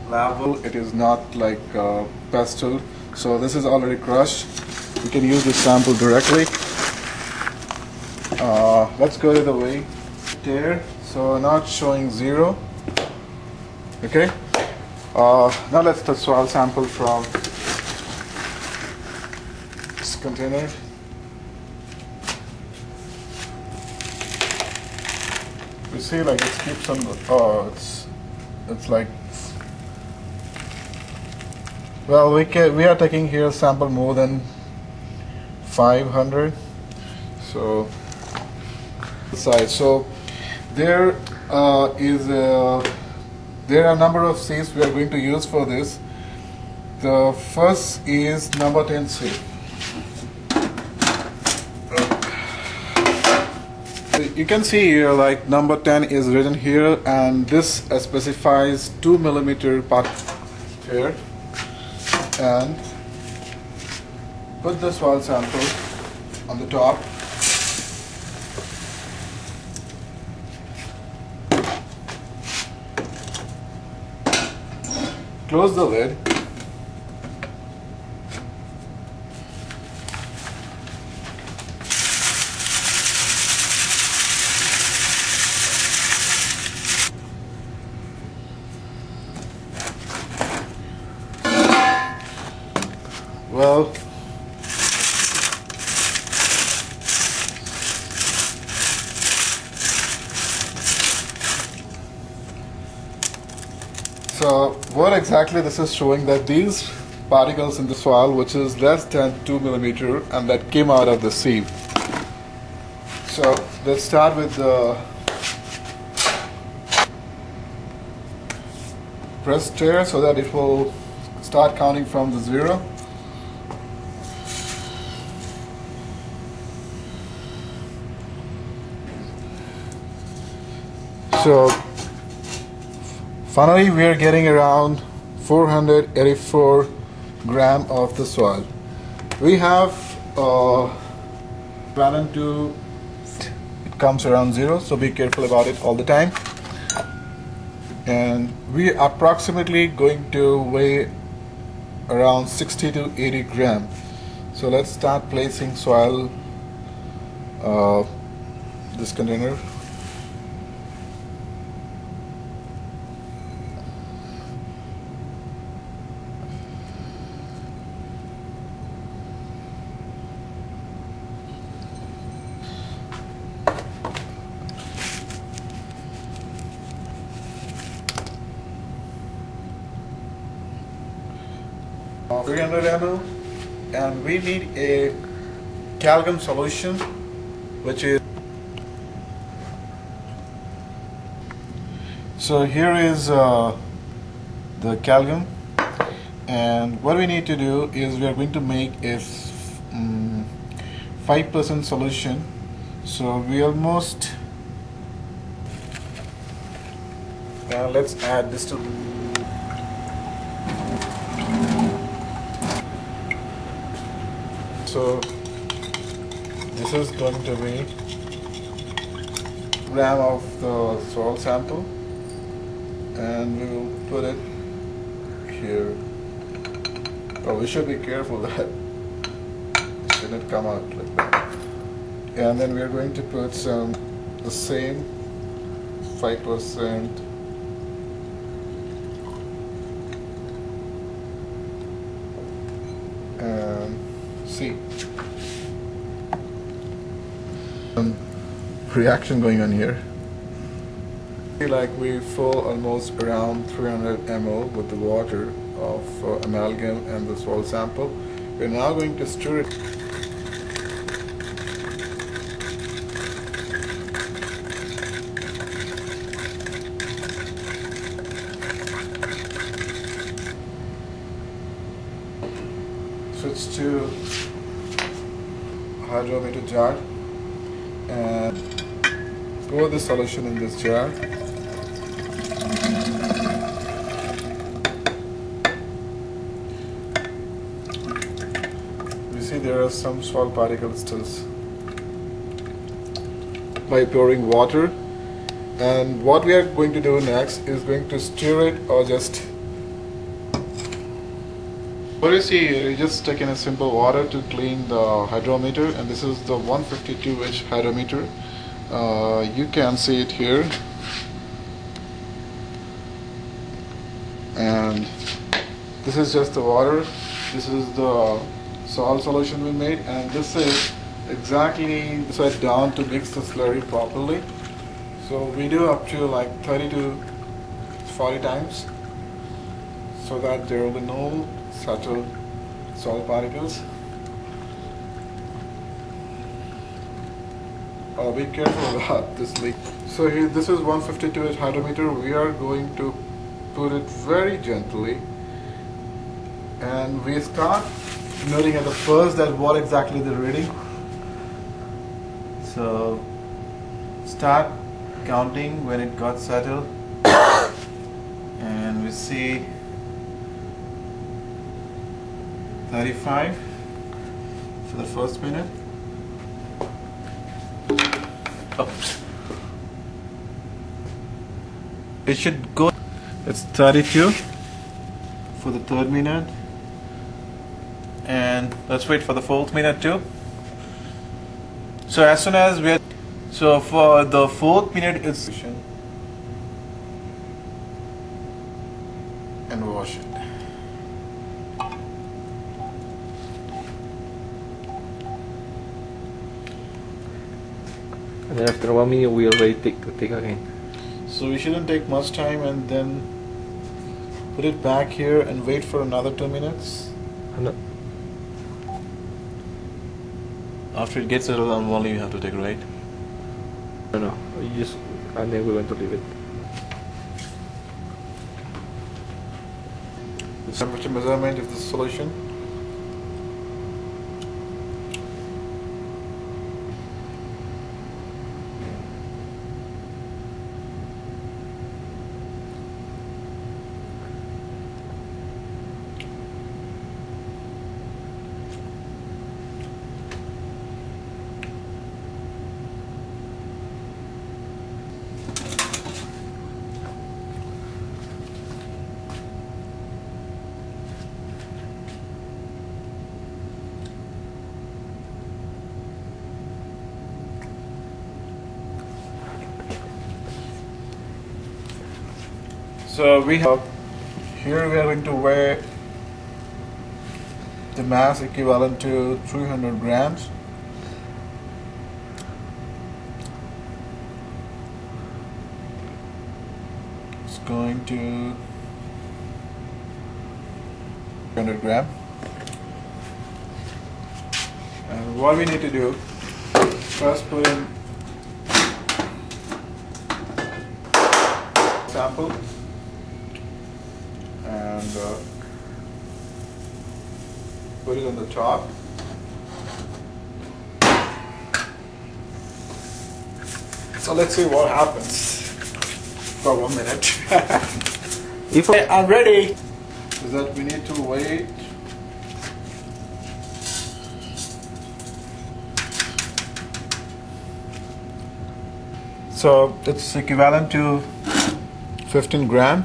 level. It is not like pastel. So this is already crushed. You can use this sample directly. Let's go to the weight there. So now it's showing 0. Okay. Now let's the soil sample from this container. You see, like it keeps on. It's like. Well, we are taking here a sample more than 500. So size. So there there are a number of sieves we are going to use for this. The first is number 10 sieve. You can see here like number 10 is written here, and this specifies 2 millimeter part here. And put the soil sample on the top. Close the lid. Well, so what exactly this is showing, that these particles in the soil which is less than 2 millimeter and that came out of the sieve. So let's start with the press stir so that it will start counting from the 0. So finally we are getting around 484 gram of the soil. We have Valent 2, it comes around 0, so be careful about it all the time. And we are approximately going to weigh around 60 to 80 gram. So let's start placing soil this container. Of 300 ml, and we need a calcium solution, which is, so here is the calcium, and what we need to do is we are going to make a 5% solution. So we almost, let's add this to. So this is going to be gram of the soil sample, and we will put it here. Oh, we should be careful that it shouldn't come out like that. And then we are going to put the same 5%. And see, reaction going on here. Like we fill almost around 300 ml with the water of amalgam and the soil sample. We're now going to stir it. Switch to hydrometer jar and pour the solution in this jar. You see there are some soil particles still. By pouring water, And what we are going to do next is going to stir it, or just what you see here, you just take in a simple water to clean the hydrometer, and this is the 152-inch hydrometer. You can see it here, and this is just the water. This is the salt solution we made, and this is exactly set down to mix the slurry properly. So we do up to like 30 to 40 times, so that there will be no subtle salt particles. Be careful about this leak. So here, this is 152-inch hydrometer. We are going to put it very gently, and we start noting at the first that what exactly the reading. So start counting when it got settled, and we see 35 for the first minute. Oops. It should go. It's 32 for the third minute, and let's wait for the fourth minute too. So as soon as we are, so for the fourth minute it's and wash it. And then after 1 minute we already take again. So we shouldn't take much time, and then put it back here and wait for another 2 minutes. After it gets settled on, only you have to take, right? No, you just, and then we're going to leave it. The temperature measurement is the solution. So we have here, we are going to weigh the mass equivalent to 300 grams. It's going to 300 gram. And what we need to do, first put in sample, and put it on the top. So let's see what happens for 1 minute. If I'm ready. Is that we need to wait. So it's equivalent to 15 gram.